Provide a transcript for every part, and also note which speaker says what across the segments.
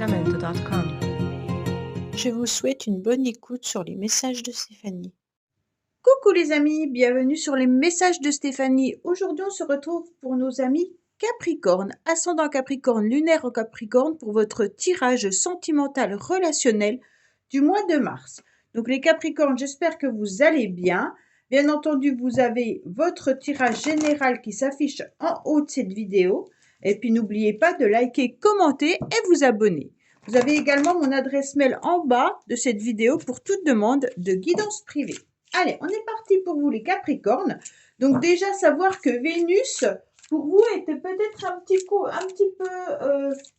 Speaker 1: www.www.jamendo.com.
Speaker 2: Je vous souhaite une bonne écoute sur les messages de Stéphanie.
Speaker 3: Coucou les amis, bienvenue sur les messages de Stéphanie. Aujourd'hui, on se retrouve pour nos amis Capricorne, ascendant Capricorne, lunaire en Capricorne pour votre tirage sentimental relationnel du mois de mars. Donc les Capricornes, j'espère que vous allez bien. Bien entendu, vous avez votre tirage général qui s'affiche en haut de cette vidéo. Et puis n'oubliez pas de liker, commenter et vous abonner. Vous avez également mon adresse mail en bas de cette vidéo pour toute demande de guidance privée. Allez, on est parti pour vous les Capricornes. Donc déjà savoir que Vénus, pour vous, était peut-être un petit peu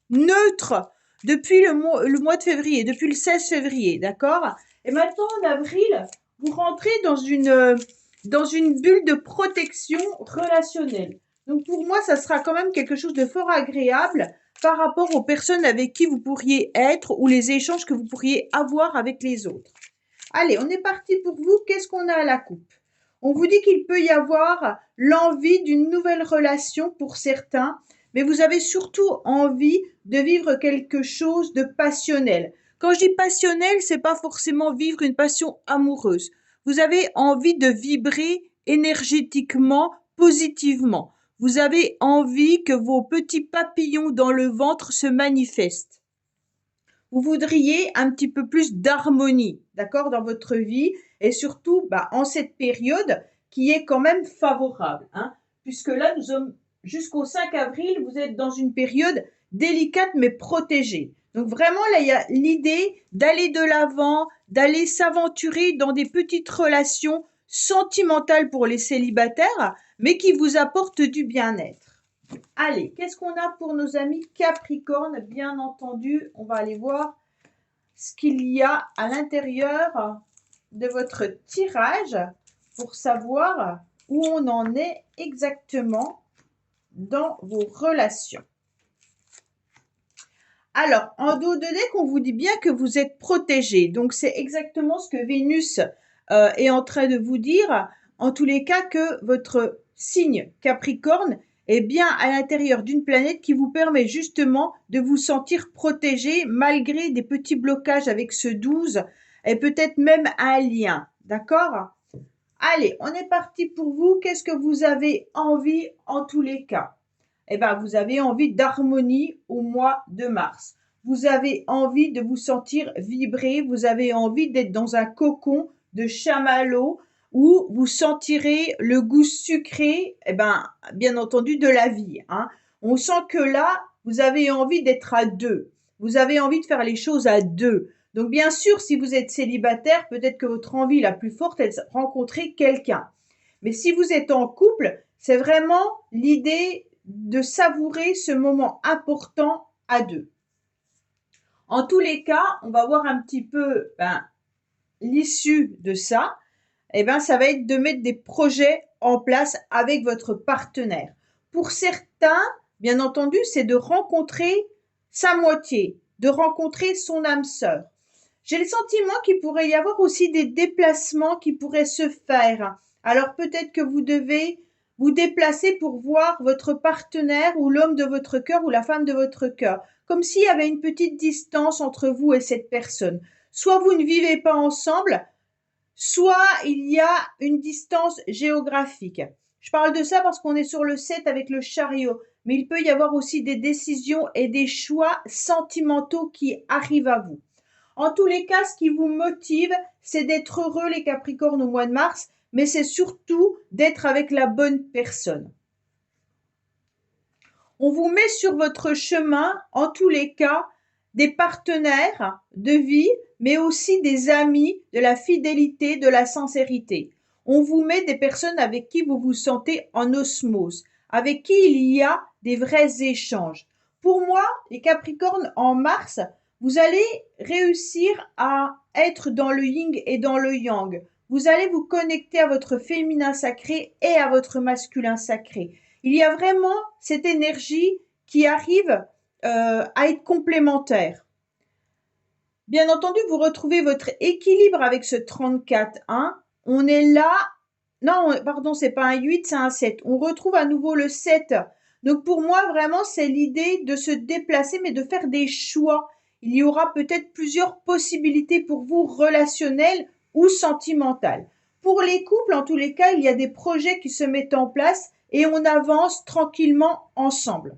Speaker 3: neutre depuis le mois de février, depuis le 16 février, d'accord? Et maintenant, en avril, vous rentrez dans une bulle de protection relationnelle. Donc pour moi, ça sera quand même quelque chose de fort agréable par rapport aux personnes avec qui vous pourriez être ou les échanges que vous pourriez avoir avec les autres. Allez, on est parti pour vous. Qu'est-ce qu'on a à la coupe? On vous dit qu'il peut y avoir l'envie d'une nouvelle relation pour certains, mais vous avez surtout envie de vivre quelque chose de passionnel. Quand je dis passionnel, c'est pas forcément vivre une passion amoureuse. Vous avez envie de vibrer énergétiquement, positivement. Vous avez envie que vos petits papillons dans le ventre se manifestent. Vous voudriez un petit peu plus d'harmonie, d'accord, dans votre vie et surtout en cette période qui est quand même favorable, puisque là, nous sommes jusqu'au 5 avril, vous êtes dans une période délicate mais protégée. Donc vraiment, là, il y a l'idée d'aller de l'avant, d'aller s'aventurer dans des petites relations sentimentales pour les célibataires, mais qui vous apportent du bien-être. Allez, qu'est-ce qu'on a pour nos amis Capricorne? Bien entendu, on va aller voir ce qu'il y a à l'intérieur de votre tirage pour savoir où on en est exactement dans vos relations. Alors, en dos de deck, on vous dit bien que vous êtes protégé. Donc, c'est exactement ce que Vénus est en train de vous dire. En tous les cas, que votre signe Capricorne est bien à l'intérieur d'une planète qui vous permet justement de vous sentir protégé malgré des petits blocages avec ce 12 et peut-être même un lien. D'accord? Allez, on est parti pour vous. Qu'est-ce que vous avez envie en tous les cas? Eh bien, vous avez envie d'harmonie au mois de mars. Vous avez envie de vous sentir vibrer. Vous avez envie d'être dans un cocon de chamallow où vous sentirez le goût sucré, bien entendu, de la vie. On sent que là, vous avez envie d'être à deux. Vous avez envie de faire les choses à deux. Donc, bien sûr, si vous êtes célibataire, peut-être que votre envie la plus forte est de rencontrer quelqu'un. Mais si vous êtes en couple, c'est vraiment l'idée de savourer ce moment important à deux. En tous les cas, on va voir un petit peu l'issue de ça. Ça va être de mettre des projets en place avec votre partenaire. Pour certains, bien entendu, c'est de rencontrer sa moitié, de rencontrer son âme sœur. J'ai le sentiment qu'il pourrait y avoir aussi des déplacements qui pourraient se faire. Alors peut-être que vous devez vous déplacer pour voir votre partenaire ou l'homme de votre cœur ou la femme de votre cœur, comme s'il y avait une petite distance entre vous et cette personne. Soit vous ne vivez pas ensemble, soit il y a une distance géographique. Je parle de ça parce qu'on est sur le 7 avec le chariot, mais il peut y avoir aussi des décisions et des choix sentimentaux qui arrivent à vous. En tous les cas, ce qui vous motive, c'est d'être heureux les Capricornes au mois de mars, mais c'est surtout d'être avec la bonne personne. On vous met sur votre chemin, en tous les cas, des partenaires de vie, mais aussi des amis, de la fidélité, de la sincérité. On vous met des personnes avec qui vous vous sentez en osmose, avec qui il y a des vrais échanges. Pour moi, les Capricornes en mars, vous allez réussir à être dans le yin et dans le yang. Vous allez vous connecter à votre féminin sacré et à votre masculin sacré. Il y a vraiment cette énergie qui arrive à être complémentaire. Bien entendu, vous retrouvez votre équilibre avec ce 34, On est là. Non, pardon, c'est pas un 8, c'est un 7. On retrouve à nouveau le 7. Donc pour moi, vraiment, c'est l'idée de se déplacer, mais de faire des choix. il y aura peut-être plusieurs possibilités pour vous relationnelles ou sentimentales. Pour les couples, en tous les cas, il y a des projets qui se mettent en place et on avance tranquillement ensemble.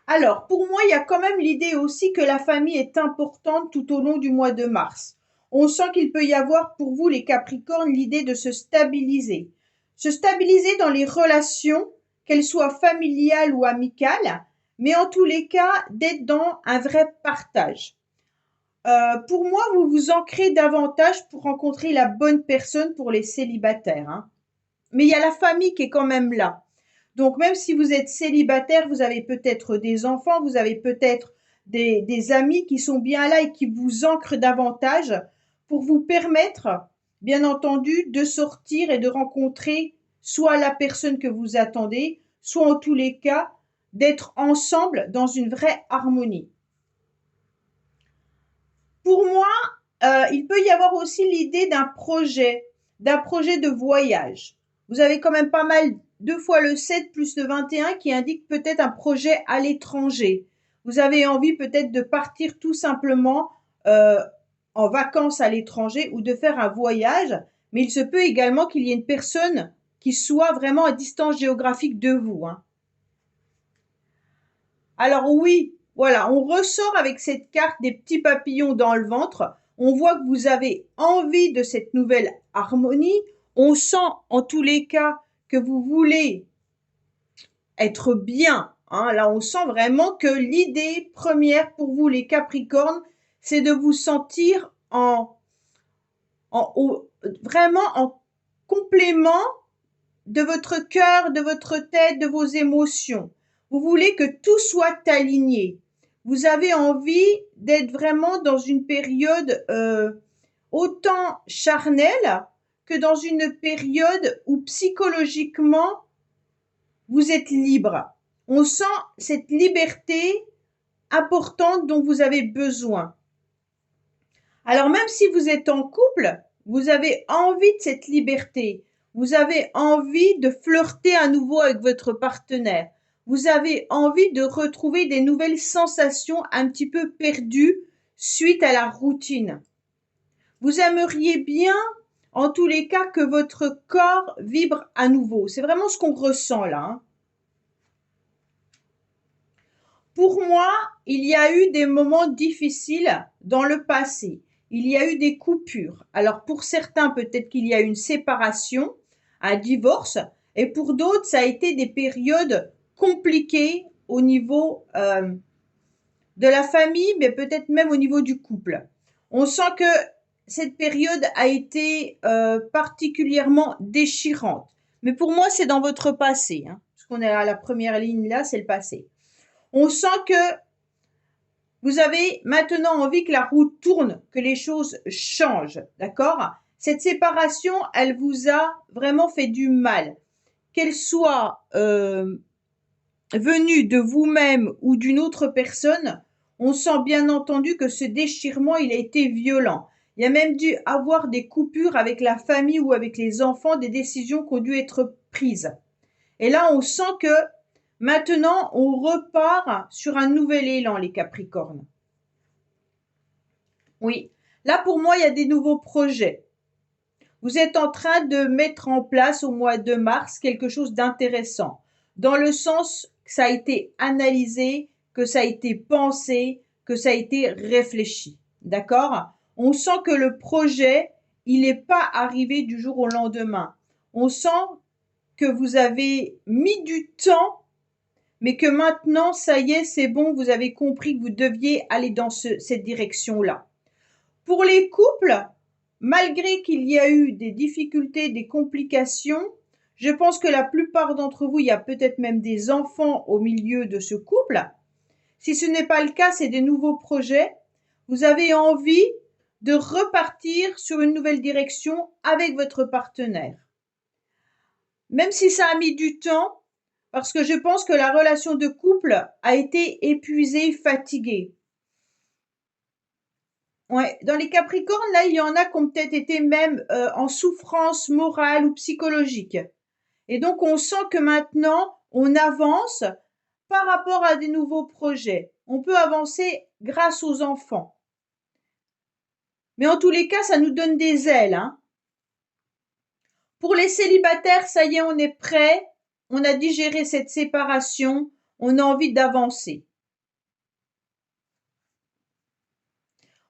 Speaker 3: Alors, pour moi, il y a quand même l'idée aussi que la famille est importante tout au long du mois de mars. On sent qu'il peut y avoir pour vous, les Capricornes, l'idée de se stabiliser. Se stabiliser dans les relations, qu'elles soient familiales ou amicales, mais en tous les cas, d'être dans un vrai partage. Pour moi, vous vous ancrez davantage pour rencontrer la bonne personne pour les célibataires, hein. Mais il y a la famille qui est quand même là. Donc, même si vous êtes célibataire, vous avez peut-être des enfants, vous avez peut-être des amis qui sont bien là et qui vous ancrent davantage pour vous permettre, bien entendu, de sortir et de rencontrer soit la personne que vous attendez, soit en tous les cas, d'être ensemble dans une vraie harmonie. Pour moi, il peut y avoir aussi l'idée d'un projet de voyage. Vous avez quand même pas mal, 2 fois le 7 plus le 21 qui indique peut-être un projet à l'étranger. Vous avez envie peut-être de partir tout simplement en vacances à l'étranger ou de faire un voyage, mais il se peut également qu'il y ait une personne qui soit vraiment à distance géographique de vous, hein. Alors oui, voilà, on ressort avec cette carte des petits papillons dans le ventre. On voit que vous avez envie de cette nouvelle harmonie. On sent en tous les cas que vous voulez être bien, hein. Là, on sent vraiment que l'idée première pour vous, les Capricornes, c'est de vous sentir vraiment en complément de votre cœur, de votre tête, de vos émotions. Vous voulez que tout soit aligné. Vous avez envie d'être vraiment dans une période autant charnelle que dans une période où psychologiquement vous êtes libre. On sent cette liberté importante dont vous avez besoin. Alors même si vous êtes en couple, vous avez envie de cette liberté. Vous avez envie de flirter à nouveau avec votre partenaire. Vous avez envie de retrouver des nouvelles sensations un petit peu perdues suite à la routine. Vous aimeriez bien, en tous les cas, que votre corps vibre à nouveau. C'est vraiment ce qu'on ressent là, hein. Pour moi, il y a eu des moments difficiles dans le passé. Il y a eu des coupures. Alors pour certains, peut-être qu'il y a eu une séparation, un divorce, et pour d'autres, ça a été des périodes compliquées au niveau de la famille, mais peut-être même au niveau du couple. On sent que cette période a été particulièrement déchirante. Mais pour moi, c'est dans votre passé, hein. Parce qu'on est à la première ligne là, c'est le passé. On sent que vous avez maintenant envie que la roue tourne, que les choses changent, d'accord? Cette séparation, elle vous a vraiment fait du mal. Qu'elle soit venue de vous-même ou d'une autre personne, on sent bien entendu que ce déchirement, il a été violent. Il y a même dû avoir des coupures avec la famille ou avec les enfants, des décisions qui ont dû être prises. Et là, on sent que maintenant, on repart sur un nouvel élan, les Capricornes. Oui, là pour moi, il y a des nouveaux projets. Vous êtes en train de mettre en place au mois de mars quelque chose d'intéressant, dans le sens que ça a été analysé, que ça a été pensé, que ça a été réfléchi. D'accord? On sent que le projet, il n'est pas arrivé du jour au lendemain. On sent que vous avez mis du temps, mais que maintenant, ça y est, c'est bon, vous avez compris que vous deviez aller dans cette direction-là. Pour les couples, malgré qu'il y a eu des difficultés, des complications, je pense que la plupart d'entre vous, il y a peut-être même des enfants au milieu de ce couple. Si ce n'est pas le cas, c'est des nouveaux projets. Vous avez envie de repartir sur une nouvelle direction avec votre partenaire. Même si ça a mis du temps, parce que je pense que la relation de couple a été épuisée, fatiguée. Ouais, dans les Capricornes, là, il y en a qui ont peut-être été même en souffrance morale ou psychologique. Et donc, on sent que maintenant, on avance par rapport à des nouveaux projets. On peut avancer grâce aux enfants. Mais en tous les cas, ça nous donne des ailes, hein. Pour les célibataires, ça y est, on est prêt. On a digéré cette séparation. On a envie d'avancer.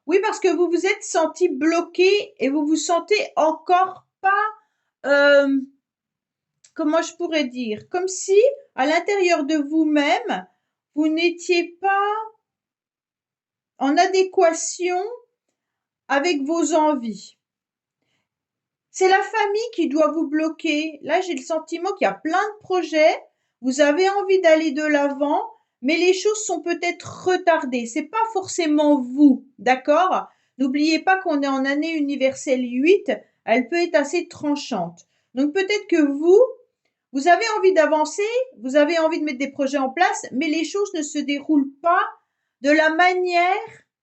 Speaker 3: Oui, parce que vous vous êtes senti bloqué et vous vous sentez encore pas, comment je pourrais dire, comme si à l'intérieur de vous-même, vous n'étiez pas en adéquation avec vos envies. C'est la famille qui doit vous bloquer. Là, j'ai le sentiment qu'il y a plein de projets. Vous avez envie d'aller de l'avant, mais les choses sont peut-être retardées. C'est pas forcément vous, d'accord? N'oubliez pas qu'on est en année universelle 8. Elle peut être assez tranchante. Donc peut-être que vous avez envie d'avancer, vous avez envie de mettre des projets en place, mais les choses ne se déroulent pas de la manière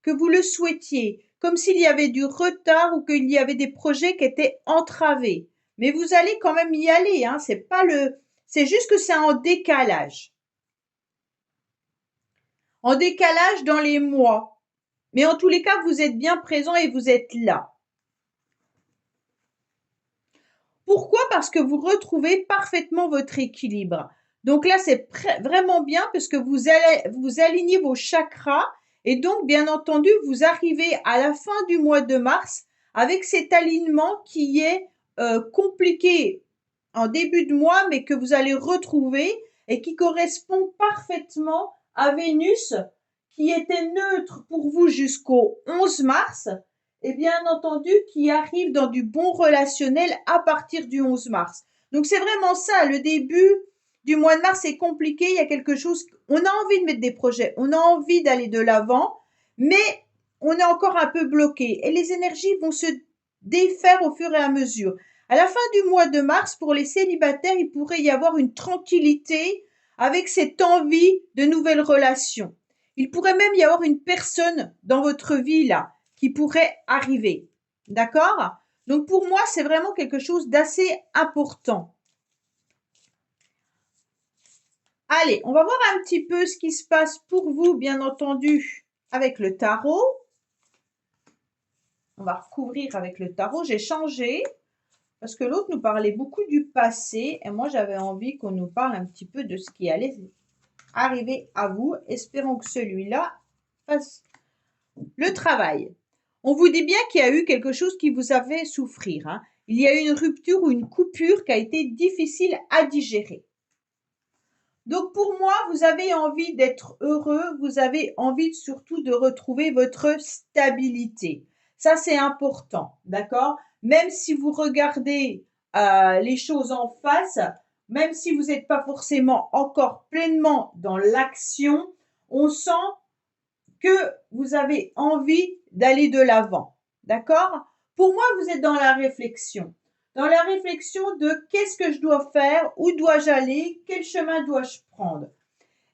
Speaker 3: que vous le souhaitiez, comme s'il y avait du retard ou qu'il y avait des projets qui étaient entravés. Mais vous allez quand même y aller, hein, c'est juste que c'est en décalage. En décalage dans les mois. Mais en tous les cas, vous êtes bien présent et vous êtes là. Pourquoi? Parce que vous retrouvez parfaitement votre équilibre. Donc là, c'est vraiment bien parce que vous alignez vos chakras et donc, bien entendu, vous arrivez à la fin du mois de mars avec cet alignement qui est compliqué en début de mois, mais que vous allez retrouver et qui correspond parfaitement à Vénus, qui était neutre pour vous jusqu'au 11 mars et bien entendu qui arrive dans du bon relationnel à partir du 11 mars. Donc c'est vraiment ça, le début du mois de mars est compliqué, il y a quelque chose, on a envie de mettre des projets, on a envie d'aller de l'avant, mais on est encore un peu bloqué et les énergies vont se défaire au fur et à mesure. À la fin du mois de mars, pour les célibataires, il pourrait y avoir une tranquillité avec cette envie de nouvelles relations. Il pourrait même y avoir une personne dans votre vie là qui pourrait arriver. D'accord? Donc pour moi, c'est vraiment quelque chose d'assez important. Allez, on va voir un petit peu ce qui se passe pour vous, bien entendu, avec le tarot. On va recouvrir avec le tarot. J'ai changé parce que l'autre nous parlait beaucoup du passé et moi, j'avais envie qu'on nous parle un petit peu de ce qui allait arriver à vous. Espérons que celui-là fasse le travail. On vous dit bien qu'il y a eu quelque chose qui vous a fait souffrir, hein. Il y a eu une rupture ou une coupure qui a été difficile à digérer. Donc pour moi, vous avez envie d'être heureux, vous avez envie surtout de retrouver votre stabilité. Ça, c'est important, d'accord? Même si vous regardez les choses en face, même si vous n'êtes pas forcément encore pleinement dans l'action, on sent que vous avez envie d'aller de l'avant. D'accord? Pour moi, vous êtes dans la réflexion. Dans la réflexion de qu'est-ce que je dois faire, où dois-je aller, quel chemin dois-je prendre.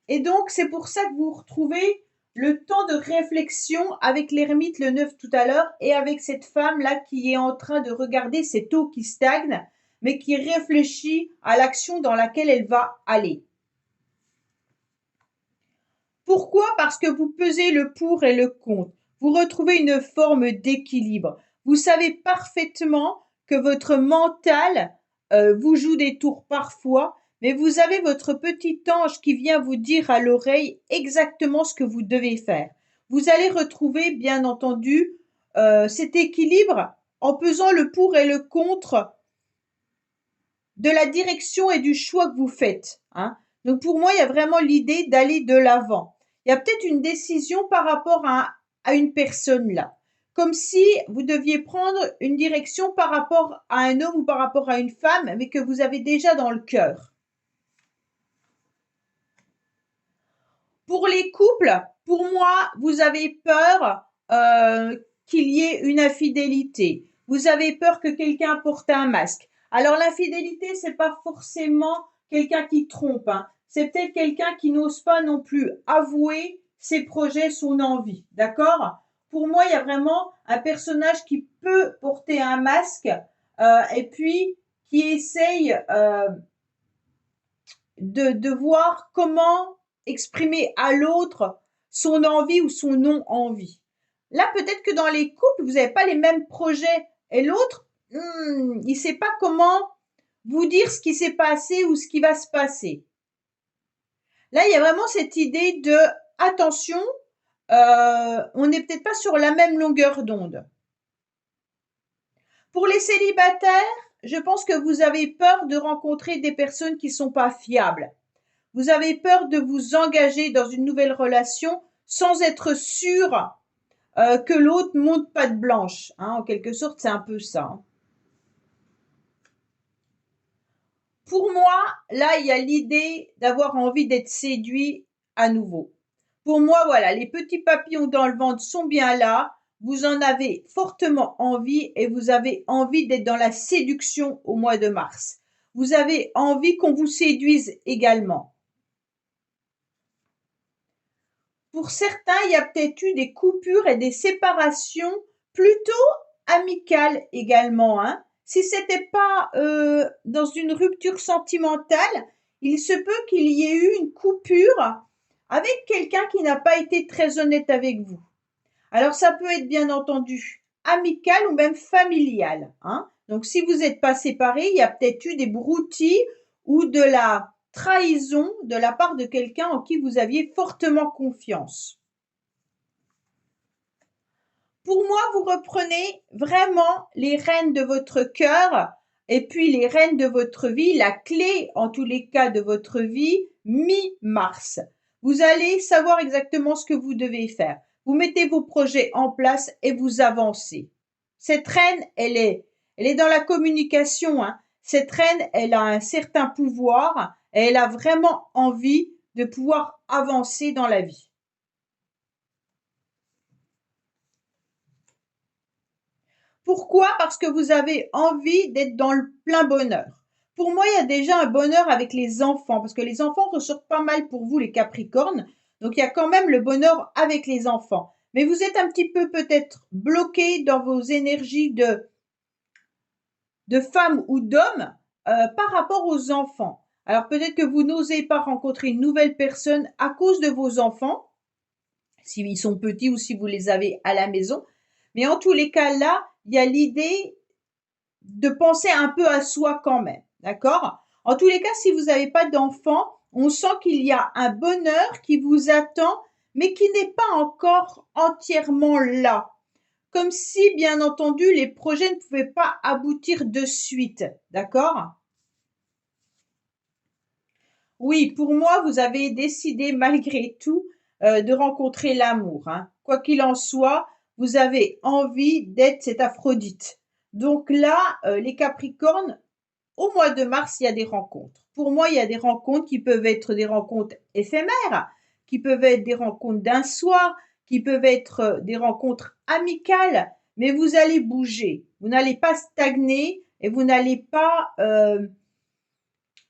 Speaker 3: Et donc, c'est pour ça que vous retrouvez le temps de réflexion avec l'ermite le 9 tout à l'heure et avec cette femme-là qui est en train de regarder cette eau qui stagne, mais qui réfléchit à l'action dans laquelle elle va aller. Pourquoi? Parce que vous pesez le pour et le contre. Vous retrouvez une forme d'équilibre. Vous savez parfaitement que votre mental vous joue des tours parfois, mais vous avez votre petit ange qui vient vous dire à l'oreille exactement ce que vous devez faire. Vous allez retrouver, bien entendu, cet équilibre en pesant le pour et le contre de la direction et du choix que vous faites, hein. Donc pour moi, il y a vraiment l'idée d'aller de l'avant. Il y a peut-être une décision par rapport à une personne là. Comme si vous deviez prendre une direction par rapport à un homme ou par rapport à une femme, mais que vous avez déjà dans le cœur. Pour les couples, pour moi, vous avez peur qu'il y ait une infidélité. Vous avez peur que quelqu'un porte un masque. Alors l'infidélité, c'est pas forcément quelqu'un qui trompe, hein. C'est peut-être quelqu'un qui n'ose pas non plus avouer ses projets, son envie. D'accord? Pour moi, il y a vraiment un personnage qui peut porter un masque et puis qui essaye de voir comment exprimer à l'autre son envie ou son non-envie. Là, peut-être que dans les couples, vous n'avez pas les mêmes projets et l'autre, il ne sait pas comment vous dire ce qui s'est passé ou ce qui va se passer. Là, il y a vraiment cette idée de attention, on n'est peut-être pas sur la même longueur d'onde. Pour les célibataires, je pense que vous avez peur de rencontrer des personnes qui ne sont pas fiables. Vous avez peur de vous engager dans une nouvelle relation sans être sûr que l'autre monte patte blanche. En quelque sorte, c'est un peu ça. Pour moi, là, il y a l'idée d'avoir envie d'être séduit à nouveau. Pour moi, voilà, les petits papillons dans le ventre sont bien là. Vous en avez fortement envie et vous avez envie d'être dans la séduction au mois de mars. Vous avez envie qu'on vous séduise également. Pour certains, il y a peut-être eu des coupures et des séparations plutôt amicales également. Si c'était pas dans une rupture sentimentale, il se peut qu'il y ait eu une coupure avec quelqu'un qui n'a pas été très honnête avec vous. Alors ça peut être bien entendu amical ou même familial. Donc si vous n'êtes pas séparés, il y a peut-être eu des broutilles ou de la trahison de la part de quelqu'un en qui vous aviez fortement confiance. Pour moi, vous reprenez vraiment les rênes de votre cœur et puis les rênes de votre vie, la clé en tous les cas de votre vie, mi-mars. Vous allez savoir exactement ce que vous devez faire. Vous mettez vos projets en place et vous avancez. Cette reine, elle est dans la communication. Cette reine, elle a un certain pouvoir et elle a vraiment envie de pouvoir avancer dans la vie. Pourquoi? Parce que vous avez envie d'être dans le plein bonheur. Pour moi, il y a déjà un bonheur avec les enfants, parce que les enfants ressortent pas mal pour vous, les Capricornes. Donc, il y a quand même le bonheur avec les enfants. Mais vous êtes un petit peu peut-être bloqué dans vos énergies de femme ou d'homme par rapport aux enfants. Alors, peut-être que vous n'osez pas rencontrer une nouvelle personne à cause de vos enfants, s'ils sont petits ou si vous les avez à la maison. Mais en tous les cas, là, il y a l'idée de penser un peu à soi quand même, d'accord? En tous les cas, si vous n'avez pas d'enfant, on sent qu'il y a un bonheur qui vous attend, mais qui n'est pas encore entièrement là. Comme si, bien entendu, les projets ne pouvaient pas aboutir de suite, d'accord? Oui, pour moi, vous avez décidé malgré tout de rencontrer l'amour. Quoi qu'il en soit, vous avez envie d'être cette Aphrodite. Donc là, les Capricornes, au mois de mars, il y a des rencontres. Pour moi, il y a des rencontres qui peuvent être des rencontres éphémères, qui peuvent être des rencontres d'un soir, qui peuvent être des rencontres amicales, mais vous allez bouger. Vous n'allez pas stagner et vous n'allez pas...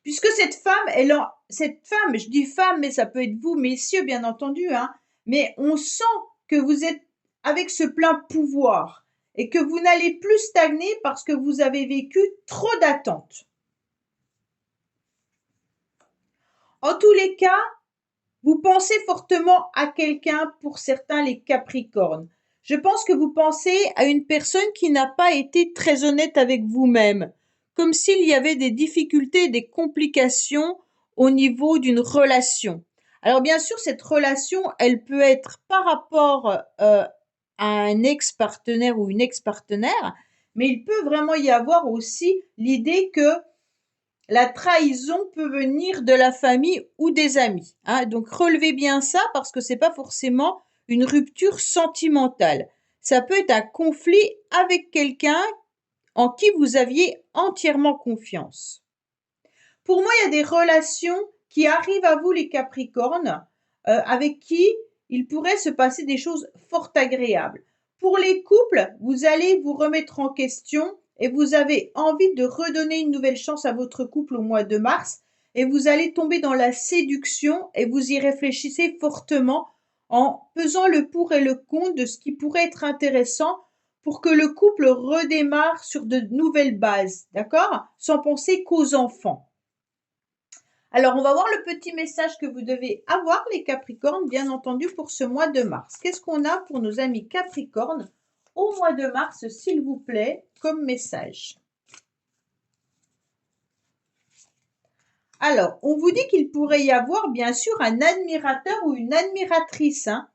Speaker 3: puisque cette femme, je dis femme, mais ça peut être vous, messieurs, bien entendu, mais on sent que vous êtes avec ce plein pouvoir et que vous n'allez plus stagner parce que vous avez vécu trop d'attentes. En tous les cas, vous pensez fortement à quelqu'un, pour certains les Capricornes. Je pense que vous pensez à une personne qui n'a pas été très honnête avec vous-même, comme s'il y avait des difficultés, des complications au niveau d'une relation. Alors bien sûr, cette relation, elle peut être par rapport à un ex-partenaire ou une ex-partenaire, mais il peut vraiment y avoir aussi l'idée que la trahison peut venir de la famille ou des amis. Donc relevez bien ça parce que c'est pas forcément une rupture sentimentale. Ça peut être un conflit avec quelqu'un en qui vous aviez entièrement confiance. Pour moi, il y a des relations qui arrivent à vous, les Capricornes, avec qui il pourrait se passer des choses fort agréables. Pour les couples, vous allez vous remettre en question et vous avez envie de redonner une nouvelle chance à votre couple au mois de mars et vous allez tomber dans la séduction et vous y réfléchissez fortement en pesant le pour et le contre de ce qui pourrait être intéressant pour que le couple redémarre sur de nouvelles bases, d'accord? Sans penser qu'aux enfants. Alors, on va voir le petit message que vous devez avoir, les Capricornes, bien entendu, pour ce mois de mars. Qu'est-ce qu'on a pour nos amis Capricornes au mois de mars, s'il vous plaît, comme message? Alors, on vous dit qu'il pourrait y avoir, bien sûr, un admirateur ou une admiratrice, hein.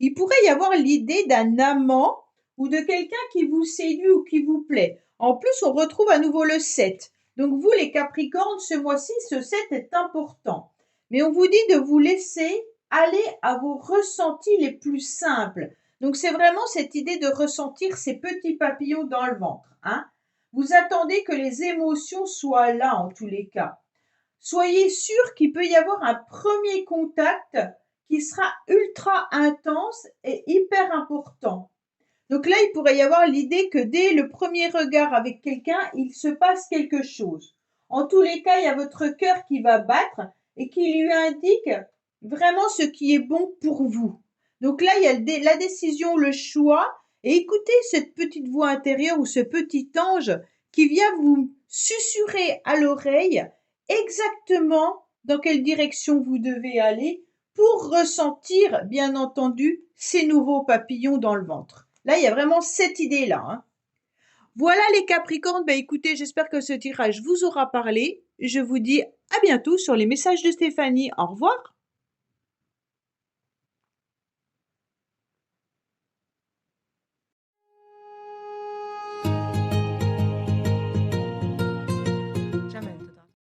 Speaker 3: Il pourrait y avoir l'idée d'un amant ou de quelqu'un qui vous séduit ou qui vous plaît. En plus, on retrouve à nouveau le 7. Donc, vous, les Capricornes, ce mois-ci, ce 7 est important. Mais on vous dit de vous laisser aller à vos ressentis les plus simples. Donc, c'est vraiment cette idée de ressentir ces petits papillons dans le ventre, hein. Vous attendez que les émotions soient là, en tous les cas. Soyez sûr qu'il peut y avoir un premier contact qui sera ultra intense et hyper important. Donc là, il pourrait y avoir l'idée que dès le premier regard avec quelqu'un, il se passe quelque chose. En tous les cas, il y a votre cœur qui va battre et qui lui indique vraiment ce qui est bon pour vous. Donc là, il y a la décision, le choix. Et écoutez cette petite voix intérieure ou ce petit ange qui vient vous susurrer à l'oreille exactement dans quelle direction vous devez aller pour ressentir, bien entendu, ces nouveaux papillons dans le ventre. Là, il y a vraiment cette idée-là, hein. Voilà les Capricornes, écoutez, j'espère que ce tirage vous aura parlé. Je vous dis à bientôt sur les messages de Stéphanie. Au revoir.